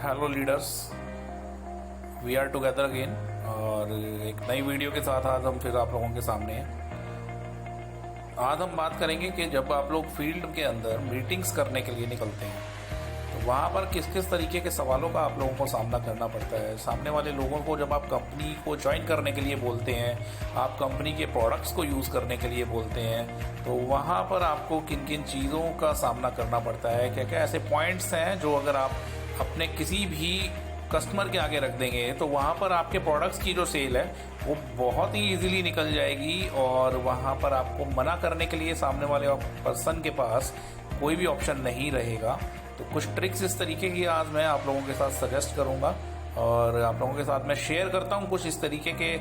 Hello leaders, we are together again और एक नई वीडियो के साथ आज हम फिर आप लोगों के सामने हैं। आज हम बात करेंगे कि जब आप लोग फील्ड के अंदर मीटिंग्स करने के लिए निकलते हैं तो वहाँ पर किस किस तरीके के सवालों का आप लोगों को सामना करना पड़ता है। सामने वाले लोगों को जब आप कंपनी को ज्वाइन करने के लिए बोलते हैं, आप कंपनी के प्रोडक्ट्स को यूज़ करने के लिए बोलते हैं, तो वहाँ पर आपको किन किन चीज़ों का सामना करना पड़ता है। क्या क्या ऐसे पॉइंट्स हैं जो अगर आप अपने किसी भी कस्टमर के आगे रख देंगे तो वहाँ पर आपके प्रोडक्ट्स की जो सेल है वो बहुत ही इजीली निकल जाएगी और वहाँ पर आपको मना करने के लिए सामने वाले पर्सन के पास कोई भी ऑप्शन नहीं रहेगा। तो कुछ ट्रिक्स इस तरीके की आज मैं आप लोगों के साथ सजेस्ट करूँगा और आप लोगों के साथ मैं शेयर करता हूँ कुछ इस तरीके के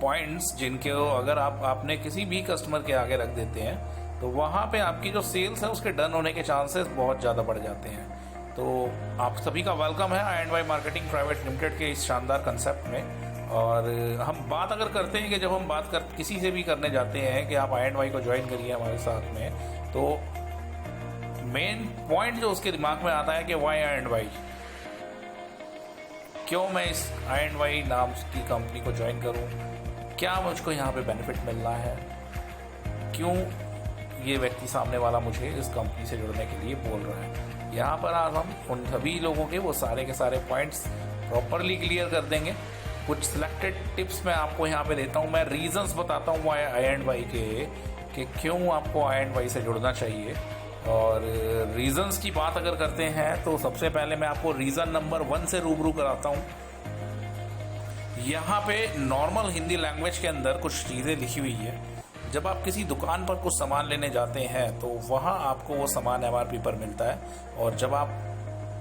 पॉइंट्स जिनके अगर आपने किसी भी कस्टमर के आगे रख देते हैं तो वहाँ पे आपकी जो सेल्स है उसके डन होने के चांसेस बहुत ज़्यादा बढ़ जाते हैं। तो आप सभी का वेलकम है I&Y मार्केटिंग प्राइवेट लिमिटेड के इस शानदार कंसेप्ट में। और हम बात अगर करते हैं कि जब हम किसी से भी करने जाते हैं कि आप I&Y को ज्वाइन करिए हमारे साथ में, तो मेन पॉइंट जो उसके दिमाग में आता है कि वाई I&Y, क्यों मैं इस I&Y नाम की कंपनी को ज्वाइन करूं, क्या मुझको यहाँ पे बेनिफिट मिल रहा है, क्यों ये व्यक्ति सामने वाला मुझे इस कंपनी से जुड़ने के लिए बोल रहा है। यहाँ पर आज हम उन सभी लोगों के वो सारे के सारे पॉइंट्स प्रॉपरली क्लियर कर देंगे। कुछ सिलेक्टेड टिप्स मैं आपको यहाँ पे देता हूँ, मैं रीजंस बताता हूँ I&Y के कि क्यों आपको I&Y से जुड़ना चाहिए। और रीजंस की बात अगर करते हैं तो सबसे पहले मैं आपको रीजन नंबर 1 से रूबरू कराता हूँ। यहाँ पे नॉर्मल हिंदी लैंग्वेज के अंदर कुछ चीज़ें लिखी हुई है। जब आप किसी दुकान पर कुछ सामान लेने जाते हैं तो वहाँ आपको वो सामान MRP पर मिलता है और जब आप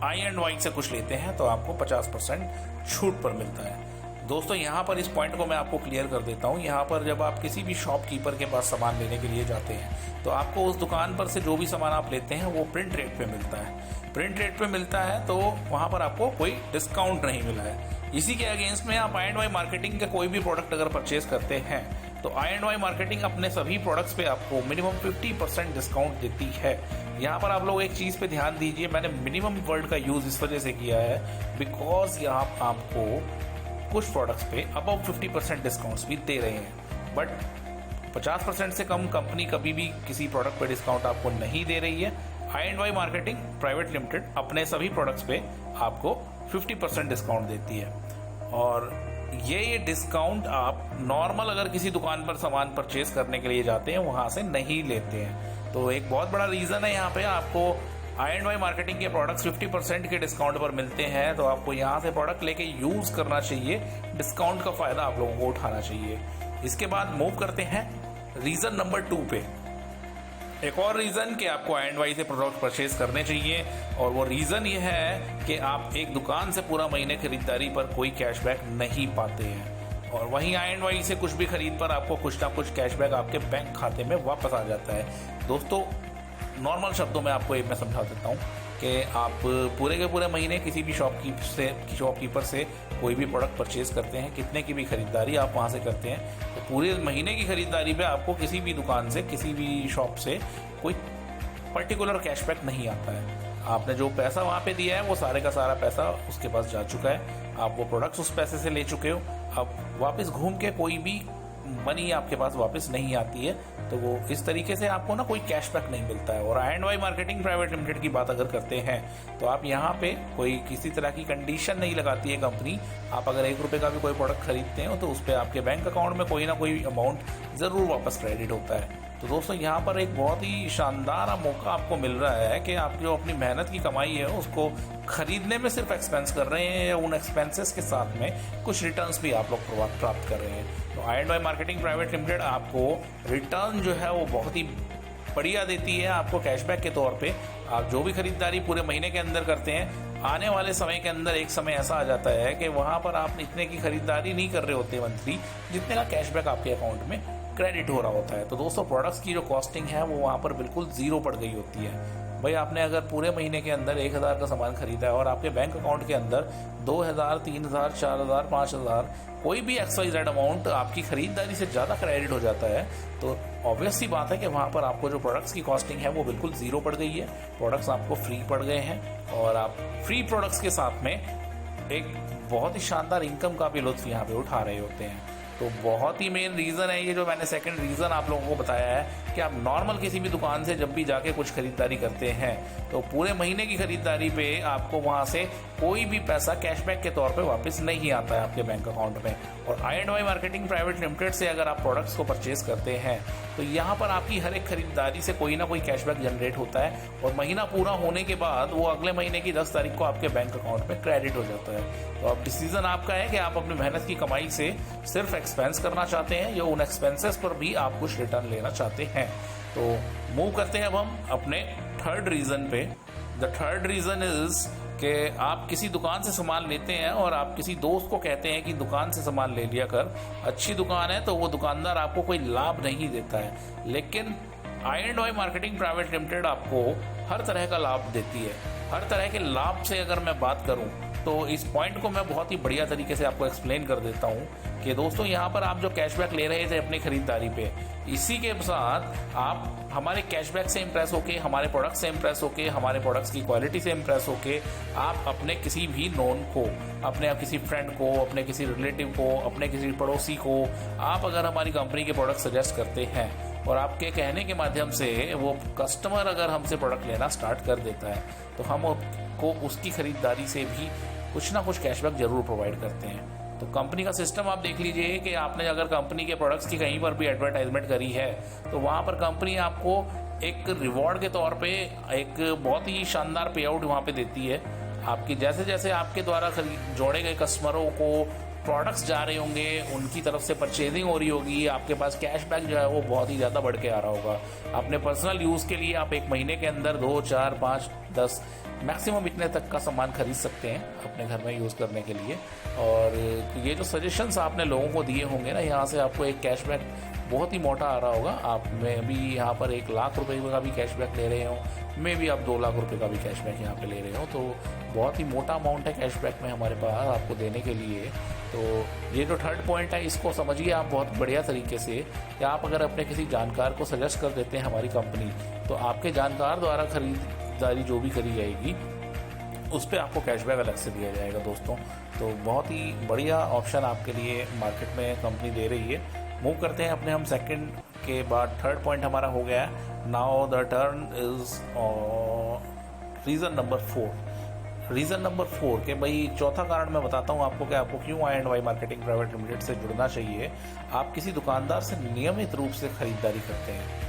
I&Y से कुछ लेते हैं तो आपको 50% छूट पर मिलता है। दोस्तों यहाँ पर इस पॉइंट को मैं आपको क्लियर कर देता हूँ। यहाँ पर जब आप किसी भी शॉपकीपर के पास सामान लेने के लिए जाते हैं तो आपको उस दुकान पर से जो भी सामान आप लेते हैं वो प्रिंट रेट पे मिलता है। प्रिंट रेट पे मिलता है तो वहाँ पर आपको कोई डिस्काउंट नहीं मिला है। इसी के अगेंस्ट में आप I&Y मार्केटिंग का कोई भी प्रोडक्ट अगर परचेज करते हैं तो I&Y मार्केटिंग अपने सभी प्रोडक्ट्स पे आपको मिनिमम 50% डिस्काउंट देती है। यहाँ पर आप लोग एक चीज़ पे ध्यान दीजिए, मैंने मिनिमम वर्ड का यूज़ इस वजह से किया है बिकॉज यहाँ आपको कुछ प्रोडक्ट्स पे अबव 50% डिस्काउंट्स भी दे रहे हैं, बट 50% से कम कंपनी कभी भी किसी प्रोडक्ट पे डिस्काउंट आपको नहीं दे रही है। I&Y मार्केटिंग प्राइवेट लिमिटेड अपने सभी प्रोडक्ट्स पे आपको 50% डिस्काउंट देती है और ये डिस्काउंट आप नॉर्मल अगर किसी दुकान पर सामान परचेज करने के लिए जाते हैं वहाँ से नहीं लेते हैं। तो एक बहुत बड़ा रीज़न है यहाँ पे आपको I&Y मार्केटिंग के प्रोडक्ट्स 50% के डिस्काउंट पर मिलते हैं, तो आपको यहाँ से प्रोडक्ट लेके यूज़ करना चाहिए, डिस्काउंट का फ़ायदा आप लोगों को उठाना चाहिए। इसके बाद मूव करते हैं रीज़न नंबर 2 पे। एक और रीज़न कि आपको I&Y से प्रोडक्ट परचेज करने चाहिए और वो रीज़न ये है कि आप एक दुकान से पूरा महीने खरीदारी पर कोई कैशबैक नहीं पाते हैं और वहीं I&Y से कुछ भी खरीद पर आपको कुछ ना कुछ कैशबैक आपके बैंक खाते में वापस आ जाता है। दोस्तों नॉर्मल शब्दों में आपको एक मैं समझा देता हूँ कि आप पूरे के पूरे महीने किसी भी शॉपकीपर से कोई भी प्रोडक्ट परचेज करते हैं, कितने की भी खरीदारी आप वहाँ से करते हैं, तो पूरे महीने की खरीदारी पे आपको किसी भी दुकान से किसी भी शॉप से कोई पर्टिकुलर कैशबैक नहीं आता है। आपने जो पैसा वहाँ पे दिया है वो सारे का सारा पैसा उसके पास जा चुका है, आप वो प्रोडक्ट्स उस पैसे से ले चुके हो। अब वापस घूम के कोई भी मनी आपके पास वापस नहीं आती है, तो वो इस तरीके से आपको ना कोई कैशबैक नहीं मिलता है। और I&Y मार्केटिंग प्राइवेट लिमिटेड की बात अगर करते हैं तो आप यहाँ पे कोई किसी तरह की कंडीशन नहीं लगाती है कंपनी। आप अगर ₹1 का भी कोई प्रोडक्ट खरीदते हो तो उस पर आपके बैंक अकाउंट में कोई ना कोई अमाउंट ज़रूर वापस क्रेडिट होता है। तो दोस्तों यहाँ पर एक बहुत ही शानदार मौका आपको मिल रहा है कि आप जो अपनी मेहनत की कमाई है उसको खरीदने में सिर्फ एक्सपेंस कर रहे हैं या उन एक्सपेंसेस के साथ में कुछ रिटर्न्स भी आप लोग प्राप्त कर रहे हैं। तो I&Y मार्केटिंग प्राइवेट लिमिटेड आपको रिटर्न जो है वो बहुत ही बढ़िया देती है आपको कैशबैक के तौर पे। आप जो भी खरीदारी पूरे महीने के अंदर करते हैं, आने वाले समय के अंदर एक समय ऐसा आ जाता है कि वहाँ पर आप इतने की खरीदारी नहीं कर रहे होते मंथली जितने का कैशबैक आपके अकाउंट में क्रेडिट हो रहा होता है। तो दोस्तों प्रोडक्ट्स की जो कॉस्टिंग है वो वहाँ पर बिल्कुल ज़ीरो पड़ गई होती है। भाई आपने अगर पूरे महीने के अंदर 1000 का सामान खरीदा है और आपके बैंक अकाउंट के अंदर 2000, 3000, 4000, 5000 कोई भी XYZ अमाउंट आपकी खरीदारी से ज़्यादा क्रेडिट हो जाता है, तो ऑब्वियस सी बात है कि वहाँ पर आपको जो प्रोडक्ट्स की कॉस्टिंग है वो बिल्कुल ज़ीरो पड़ गई है, प्रोडक्ट्स आपको फ्री पड़ गए हैं और आप फ्री प्रोडक्ट्स के साथ में एक बहुत ही शानदार इनकम का भी लुत्फ यहाँ पे उठा रहे होते हैं। तो बहुत ही मेन रीज़न है ये जो मैंने सेकंड रीज़न आप लोगों को बताया है कि आप नॉर्मल किसी भी दुकान से जब भी जाके कुछ खरीदारी करते हैं तो पूरे महीने की खरीदारी पे आपको वहाँ से कोई भी पैसा कैशबैक के तौर पे वापस नहीं आता है आपके बैंक अकाउंट में। और I&Y मार्केटिंग प्राइवेट लिमिटेड से अगर आप प्रोडक्ट्स को परचेज करते हैं तो यहाँ पर आपकी हर एक खरीदारी से कोई ना कोई कैशबैक जनरेट होता है और महीना पूरा होने के बाद वो अगले महीने की 10 तारीख को आपके बैंक अकाउंट में क्रेडिट हो जाता है। तो अब डिसीजन आपका है कि आप अपनी मेहनत की कमाई से सिर्फ एक्सपेंस करना चाहते हैं या उन एक्सपेंसेस पर भी आप कुछ रिटर्न लेना चाहते हैं। तो मूव करते हैं अब हम अपने थर्ड रीजन पे। द थर्ड रीजन इज कि आप किसी दुकान से सामान लेते हैं और आप किसी दोस्त को कहते हैं कि दुकान से सामान ले लिया कर, अच्छी दुकान है, तो वो दुकानदार आपको कोई लाभ नहीं देता है। लेकिन I&Y मार्केटिंग प्राइवेट लिमिटेड आपको हर तरह का लाभ देती है। हर तरह के लाभ से अगर मैं बात करूं तो इस पॉइंट को मैं बहुत ही बढ़िया तरीके से आपको एक्सप्लेन कर देता हूं कि दोस्तों यहाँ पर आप जो कैशबैक ले रहे थे अपनी खरीदारी पे, इसी के साथ आप हमारे कैशबैक से इम्प्रेस होके, हमारे प्रोडक्ट से इम्प्रेस होके, हमारे प्रोडक्ट्स की क्वालिटी से इम्प्रेस होके आप अपने किसी भी नोन को, अपने किसी फ्रेंड को, अपने किसी रिलेटिव को, अपने किसी पड़ोसी को आप अगर हमारी कंपनी के प्रोडक्ट सजेस्ट करते हैं और आपके कहने के माध्यम से वो कस्टमर अगर हमसे प्रोडक्ट लेना स्टार्ट कर देता है तो हम को उसकी खरीदारी से भी कुछ ना कुछ कैशबैक जरूर प्रोवाइड करते हैं। तो कंपनी का सिस्टम आप देख लीजिए कि आपने अगर कंपनी के प्रोडक्ट्स की कहीं पर भी एडवर्टाइजमेंट करी है तो वहाँ पर कंपनी आपको एक रिवॉर्ड के तौर पे एक बहुत ही शानदार पे आउट वहाँ पे देती है। आपकी जैसे जैसे आपके द्वारा जोड़े गए कस्टमरों को प्रोडक्ट्स जा रहे होंगे, उनकी तरफ से परचेजिंग हो रही होगी, आपके पास कैशबैक जो है वो बहुत ही ज़्यादा बढ़ के आ रहा होगा। अपने पर्सनल यूज़ के लिए आप एक महीने के अंदर 2, 4, 5, 10 मैक्सिमम इतने तक का सामान खरीद सकते हैं अपने घर में यूज़ करने के लिए। और ये जो सजेशंस आपने लोगों को दिए होंगे ना, यहाँ से आपको एक कैशबैक बहुत ही मोटा आ रहा होगा। आप में भी यहाँ पर 1 लाख रुपए का भी कैशबैक ले रहे हो, में भी आप 2 लाख रुपए का भी कैशबैक यहाँ पे ले रहे हो, तो बहुत ही मोटा अमाउंट है कैशबैक में हमारे पास आपको देने के लिए। तो ये जो थर्ड पॉइंट है इसको समझिए आप बहुत बढ़िया तरीके से कि आप अगर अपने किसी जानकार को सजेस्ट कर देते हैं हमारी कंपनी, तो आपके जानकार द्वारा खरीदारी जो भी करी जाएगी उस पर आपको कैशबैक अलग से दिया जाएगा दोस्तों। तो बहुत ही बढ़िया ऑप्शन आपके लिए मार्केट में कंपनी दे रही है। मूव करते हैं अपने हम सेकंड के बाद थर्ड पॉइंट हमारा हो गया है। Now the turn is reason number 4। Reason number 4 के भाई चौथा कारण मैं बताता हूँ आपको कि आपको क्यों I&Y मार्केटिंग प्राइवेट लिमिटेड से जुड़ना चाहिए। आप किसी दुकानदार से नियमित रूप से खरीदारी करते हैं।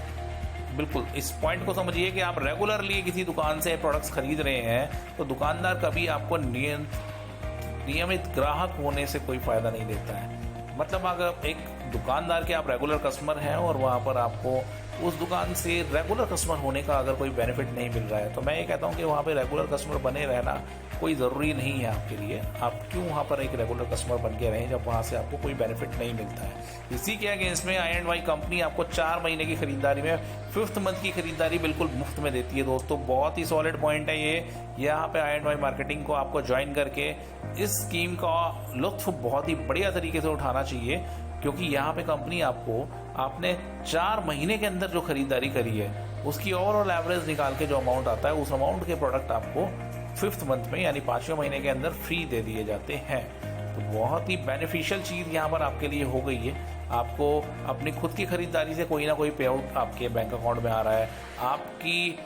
बिल्कुल इस पॉइंट को समझिए कि आप रेगुलरली किसी दुकान से प्रोडक्ट्स खरीद रहे हैं तो दुकानदार कभी आपको नियमित ग्राहक होने से कोई फायदा नहीं देता है। मतलब अगर एक दुकानदार के आप रेगुलर कस्टमर हैं और वहाँ पर आपको उस दुकान से रेगुलर कस्टमर होने का अगर कोई बेनिफिट नहीं मिल रहा है तो मैं ये कहता हूँ कि वहाँ पे रेगुलर कस्टमर बने रहना कोई ज़रूरी नहीं है आपके लिए। आप क्यों वहाँ पर एक रेगुलर कस्टमर बन के रहें जब वहाँ से आपको कोई बेनिफिट नहीं मिलता है। इसी के अगेंस्ट में I&Y कंपनी आपको 4 महीने की खरीदारी में 5th मंथ की खरीदारी बिल्कुल मुफ्त में देती है दोस्तों। बहुत ही सॉलिड पॉइंट है ये। यहाँ पे I&Y मार्केटिंग को आपको ज्वाइन करके इस स्कीम का लुत्फ बहुत ही बढ़िया तरीके से उठाना चाहिए, क्योंकि यहाँ पे कंपनी आपको आपने 4 महीने के अंदर जो खरीदारी करी है उसकी ओवरऑल एवरेज निकाल के जो अमाउंट आता है उस अमाउंट के प्रोडक्ट आपको 5th मंथ में यानी 5वें महीने के अंदर फ्री दे दिए जाते हैं। तो बहुत ही बेनिफिशियल चीज़ यहाँ पर आपके लिए हो गई है। आपको अपनी खुद की खरीदारी से कोई ना कोई पे आउट आपके बैंक अकाउंट में आ रहा है, आपकी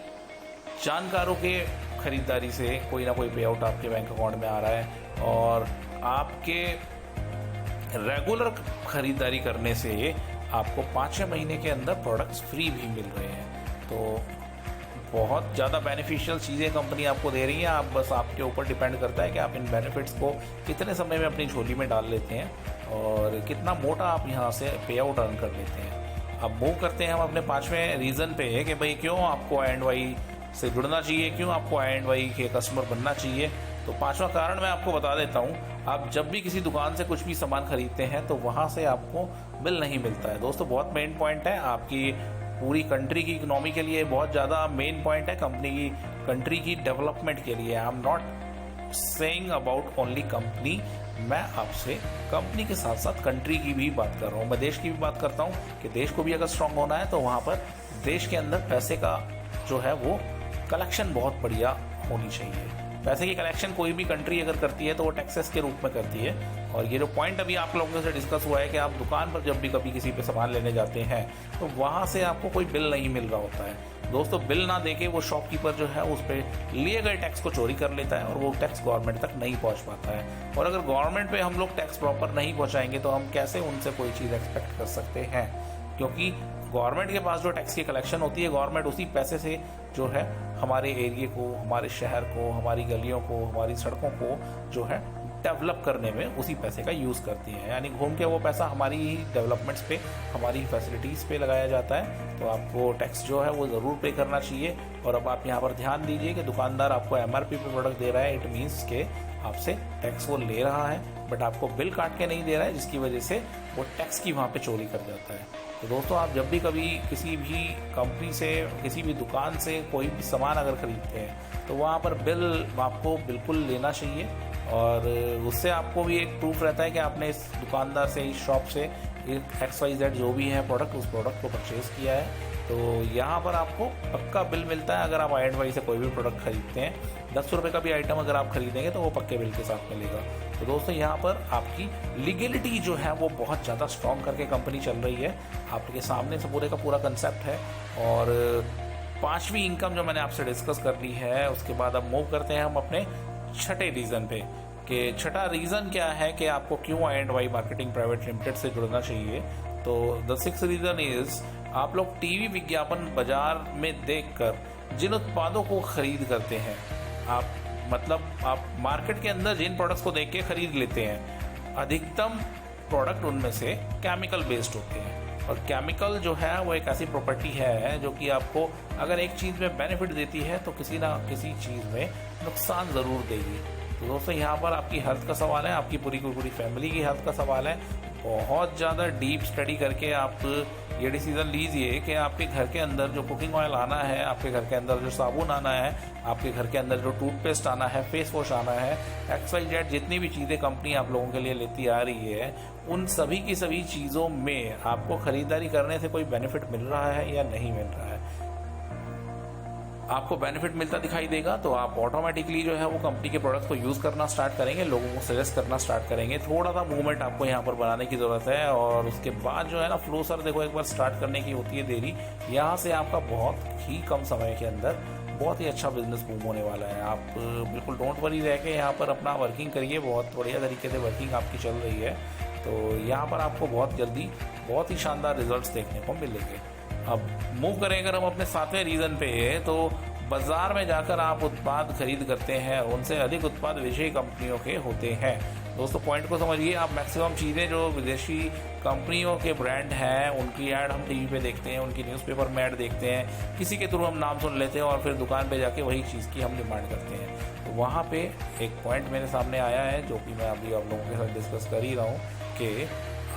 जानकारों के खरीदारी से कोई ना कोई पे आउट आपके बैंक अकाउंट में आ रहा है, और आपके रेगुलर खरीदारी करने से आपको 5वें महीने के अंदर प्रोडक्ट्स फ्री भी मिल रहे हैं। तो बहुत ज़्यादा बेनिफिशियल चीज़ें कंपनी आपको दे रही है। आप बस आपके ऊपर डिपेंड करता है कि आप इन बेनिफिट्स को कितने समय में अपनी झोली में डाल लेते हैं और कितना मोटा आप यहाँ से पे आउट अर्न कर लेते हैं। अब मूव करते हैं हम अपने 5वें रीज़न पे कि भाई क्यों आपको I&Y से जुड़ना चाहिए, क्यों आपको I&Y के कस्टमर बनना चाहिए। तो 5वां कारण मैं आपको बता देता हूँ। आप जब भी किसी दुकान से कुछ भी सामान खरीदते हैं तो वहाँ से आपको बिल नहीं मिलता है दोस्तों। बहुत मेन पॉइंट है, आपकी पूरी कंट्री की इकोनॉमी के लिए बहुत ज़्यादा मेन पॉइंट है, कंट्री की डेवलपमेंट के लिए। I am not saying about only company, मैं आपसे कंपनी के साथ साथ कंट्री की भी बात कर रहा हूँ। मैं देश की भी बात करता हूँ कि देश को भी अगर स्ट्रांग होना है तो वहाँ पर देश के अंदर पैसे का जो है वो कलेक्शन बहुत बढ़िया होनी चाहिए। पैसे की कलेक्शन कोई भी कंट्री अगर करती है तो वो टैक्सेस के रूप में करती है। और ये जो पॉइंट अभी आप लोगों से डिस्कस हुआ है कि आप दुकान पर जब भी कभी किसी पे सामान लेने जाते हैं तो वहाँ से आपको कोई बिल नहीं मिल रहा होता है। दोस्तों, बिल ना देके वो शॉपकीपर जो है उस पर लिए गए टैक्स को चोरी कर लेता है और वो टैक्स गवर्नमेंट तक नहीं पहुंच पाता है। और अगर गवर्नमेंट पे हम लोग टैक्स प्रॉपर नहीं पहुंचाएंगे तो हम कैसे उनसे कोई चीज़ एक्सपेक्ट कर सकते हैं, क्योंकि गवर्नमेंट के पास जो टैक्स की कलेक्शन होती है, गवर्नमेंट उसी पैसे से जो है हमारे एरिए को, हमारे शहर को, हमारी गलियों को, हमारी सड़कों को जो है डेवलप करने में उसी पैसे का यूज़ करती है। यानी घूम के वो पैसा हमारी ही डेवलपमेंट्स पे, हमारी फैसिलिटीज़ पे लगाया जाता है। तो आपको टैक्स जो है वो ज़रूर पे करना चाहिए। और अब आप यहाँ पर ध्यान दीजिए कि दुकानदार आपको MRP पे प्रोडक्ट दे रहा है, इट मीन्स के आपसे टैक्स वो ले रहा है, बट आपको बिल काट के नहीं दे रहा है, जिसकी वजह से वो टैक्स की वहाँ पे चोरी कर जाता है। तो दोस्तों, आप जब भी कभी किसी भी कंपनी से, किसी भी दुकान से कोई भी सामान अगर खरीदते हैं तो वहाँ पर बिल आपको बिल्कुल लेना चाहिए। और उससे आपको भी एक प्रूफ रहता है कि आपने इस दुकानदार से, इस शॉप से XYZ जो भी है प्रोडक्ट, उस प्रोडक्ट को परचेज़ किया है। तो यहाँ पर आपको पक्का बिल मिलता है। अगर आप I&Y से कोई भी प्रोडक्ट खरीदते हैं, 10 रुपये का भी आइटम अगर आप खरीदेंगे तो वो पक्के बिल के साथ मिलेगा। तो दोस्तों, यहाँ पर आपकी लीगलिटी जो है वो बहुत ज़्यादा स्ट्रॉन्ग करके कंपनी चल रही है। आपके सामने से पूरे का पूरा कंसेप्ट है। और 5वीं इनकम जो मैंने आपसे डिस्कस कर ली है, उसके बाद अब मूव करते हैं हम अपने छठे रीज़न पे, कि छठा रीज़न क्या है कि आपको क्यों I&Y मार्केटिंग प्राइवेट लिमिटेड से जुड़ना चाहिए। तो द 6th रीज़न इज़, आप लोग टीवी विज्ञापन बाजार में देखकर जिन उत्पादों को खरीद करते हैं, आप मार्केट के अंदर जिन प्रोडक्ट्स को देख के खरीद लेते हैं, अधिकतम प्रोडक्ट उनमें से केमिकल बेस्ड होते हैं। और केमिकल जो है वो एक ऐसी प्रॉपर्टी है जो कि आपको अगर एक चीज़ में बेनिफिट देती है तो किसी ना किसी चीज़ में नुकसान ज़रूर देगी। तो दोस्तों, यहाँ पर आपकी हेल्थ का सवाल है, आपकी पूरी की पूरी फैमिली की हेल्थ का सवाल है। बहुत ज़्यादा डीप स्टडी करके आप ये डिसीज़न लीजिए कि आपके घर के अंदर जो कुकिंग ऑयल आना है, आपके घर के अंदर जो साबुन आना है, आपके घर के अंदर जो टूथपेस्ट आना है, फेस वॉश आना है, XYZ जितनी भी चीज़ें कंपनी आप लोगों के लिए लेती आ रही है, उन सभी की सभी चीज़ों में आपको ख़रीदारी करने से कोई बेनिफिट मिल रहा है या नहीं मिल रहा है। आपको बेनिफिट मिलता दिखाई देगा तो आप ऑटोमेटिकली जो है वो कंपनी के प्रोडक्ट को यूज़ करना स्टार्ट करेंगे, लोगों को सजेस्ट करना स्टार्ट करेंगे। थोड़ा सा मूवमेंट आपको यहाँ पर बनाने की ज़रूरत है। और उसके बाद जो है ना, फ्लो सर देखो, एक बार स्टार्ट करने की होती है देरी, यहाँ से आपका बहुत ही कम समय के अंदर बहुत ही अच्छा बिजनेस बूम होने वाला है। आप बिल्कुल डोंट वरी रह के यहाँ पर अपना वर्किंग करिए, बहुत बढ़िया तरीके से वर्किंग आपकी चल रही है। तो यहाँ पर आपको बहुत जल्दी बहुत ही शानदार रिजल्ट्स देखने को मिलेंगे। अब मूव करें अगर हम अपने 7वें रीज़न पे, तो बाजार में जाकर आप उत्पाद खरीद करते हैं, उनसे अधिक उत्पाद विदेशी कंपनियों के होते हैं। दोस्तों, पॉइंट को समझिए। आप मैक्सिमम चीज़ें जो विदेशी कंपनियों के ब्रांड हैं उनकी ऐड हम टीवी पे देखते हैं, उनकी न्यूज़पेपर में ऐड देखते हैं, किसी के थ्रू हम नाम सुन लेते हैं और फिर दुकान पे जाके वही चीज़ की हम डिमांड करते हैं। तो वहाँ पे एक पॉइंट मेरे सामने आया है जो कि मैं अभी आप लोगों के साथ डिस्कस कर ही रहा हूँ कि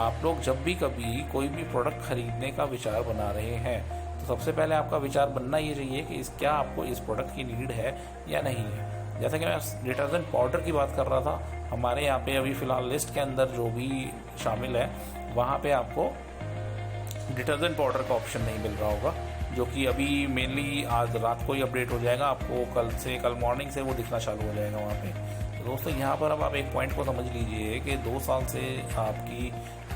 आप लोग जब भी कभी कोई भी प्रोडक्ट खरीदने का विचार बना रहे हैं तो सबसे पहले आपका विचार बनना ये चाहिए कि क्या आपको इस प्रोडक्ट की नीड है या नहीं है। जैसा कि मैं डिटर्जेंट पाउडर की बात कर रहा था, हमारे यहाँ पे अभी फ़िलहाल लिस्ट के अंदर जो भी शामिल है वहाँ पे आपको डिटर्जेंट पाउडर का ऑप्शन नहीं मिल रहा होगा, जो कि अभी मेनली आज रात को ही अपडेट हो जाएगा। आपको कल मॉर्निंग से वो दिखना चालू हो जाएगा वहाँ पे। तो दोस्तों, यहाँ पर अब आप एक पॉइंट को समझ लीजिए कि 2 साल से आपकी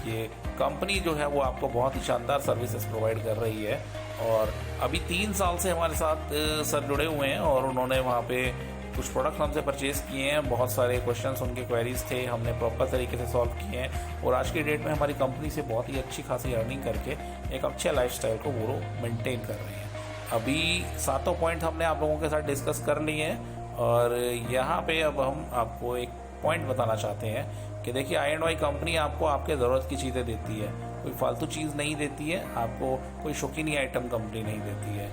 ये कंपनी जो है वो आपको बहुत ही शानदार सर्विसेज प्रोवाइड कर रही है। और अभी 3 साल से हमारे साथ सर जुड़े हुए हैं और उन्होंने वहाँ पे कुछ प्रोडक्ट हमसे परचेज़ किए हैं। बहुत सारे क्वेश्चंस उनके क्वेरीज थे, हमने प्रॉपर तरीके से सॉल्व किए हैं और आज की डेट में हमारी कंपनी से बहुत ही अच्छी खासी अर्निंग करके एक अच्छे लाइफस्टाइल को वो मेंटेन कर रहे हैं। अभी 7 पॉइंट हमने आप लोगों के साथ डिस्कस कर लिए हैं और यहाँ पे अब हम आपको एक पॉइंट बताना चाहते हैं कि देखिए, I&Y कंपनी आपको आपके ज़रूरत की चीज़ें देती है, कोई फालतू चीज़ नहीं देती है, आपको कोई शौकीनी आइटम कंपनी नहीं देती है।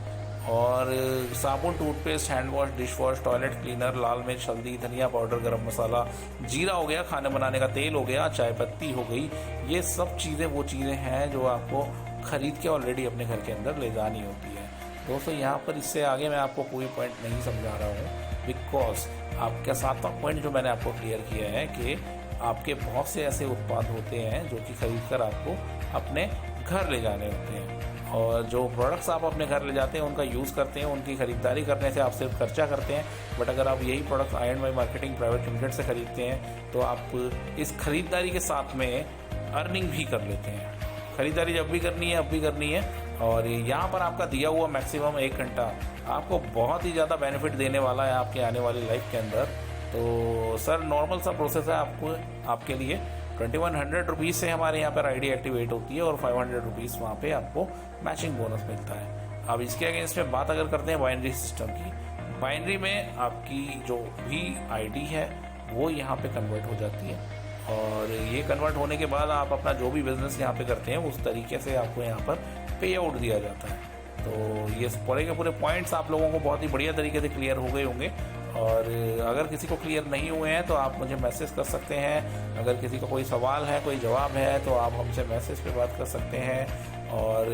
और साबुन, toothpaste, hand wash, dish wash, toilet cleaner, लाल मिर्च, हल्दी, धनिया पाउडर, गरम मसाला, जीरा हो गया, खाने बनाने का तेल हो गया, चाय पत्ती हो गई, ये सब चीज़ें वो चीज़ें हैं जो आपको खरीद के ऑलरेडी अपने घर के अंदर ले जानी होती है। दोस्तों, यहाँ पर इससे आगे मैं आपको कोई पॉइंट नहीं समझा रहा हूँ, बिकॉज आपका 7वां पॉइंट जो मैंने आपको क्लियर किया है कि आपके बहुत से ऐसे उत्पाद होते हैं जो कि खरीद कर आपको अपने घर ले जाने होते हैं। और जो प्रोडक्ट्स आप अपने घर ले जाते हैं उनका यूज़ करते हैं, उनकी खरीदारी करने से आप सिर्फ खर्चा करते हैं, बट अगर आप यही products I&Y marketing private limited से खरीदते हैं तो आप इस खरीदारी के साथ में अर्निंग भी कर लेते हैं। खरीदारी जब भी करनी है अब भी करनी है, और यहाँ पर आपका दिया हुआ मैक्सिमम 1 घंटा आपको बहुत ही ज़्यादा बेनिफिट देने वाला है आपके आने वाली लाइफ के अंदर। तो सर नॉर्मल सा प्रोसेस है, आपके लिए 2100 रुपीज़ से हमारे यहाँ पर आईडी एक्टिवेट होती है और 500 रुपीज़ वहाँ पे आपको मैचिंग बोनस मिलता है। अब इसके अगेंस्ट में बात अगर करते हैं बाइनरी सिस्टम की, बाइनरी में आपकी जो भी आईडी है वो यहाँ पे कन्वर्ट हो जाती है, और ये कन्वर्ट होने के बाद आप अपना जो भी बिजनेस यहाँ पे करते हैं उस तरीके से आपको यहाँ पर पे आउट दिया जाता है। तो ये पूरे के पूरे पॉइंट्स आप लोगों को बहुत ही बढ़िया तरीके से क्लियर हो गए होंगे, और अगर किसी को क्लियर नहीं हुए हैं तो आप मुझे मैसेज कर सकते हैं। अगर किसी का कोई सवाल है, कोई जवाब है तो आप हमसे मैसेज पे बात कर सकते हैं, और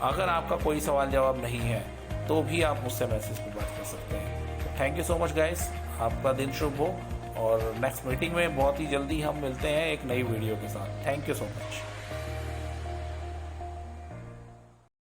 अगर आपका कोई सवाल जवाब नहीं है तो भी आप मुझसे मैसेज पे बात कर सकते हैं। तो thank you so much guys, आपका दिन शुभ हो, और नेक्स्ट मीटिंग में बहुत ही जल्दी हम मिलते हैं एक नई वीडियो के साथ। Thank you so much.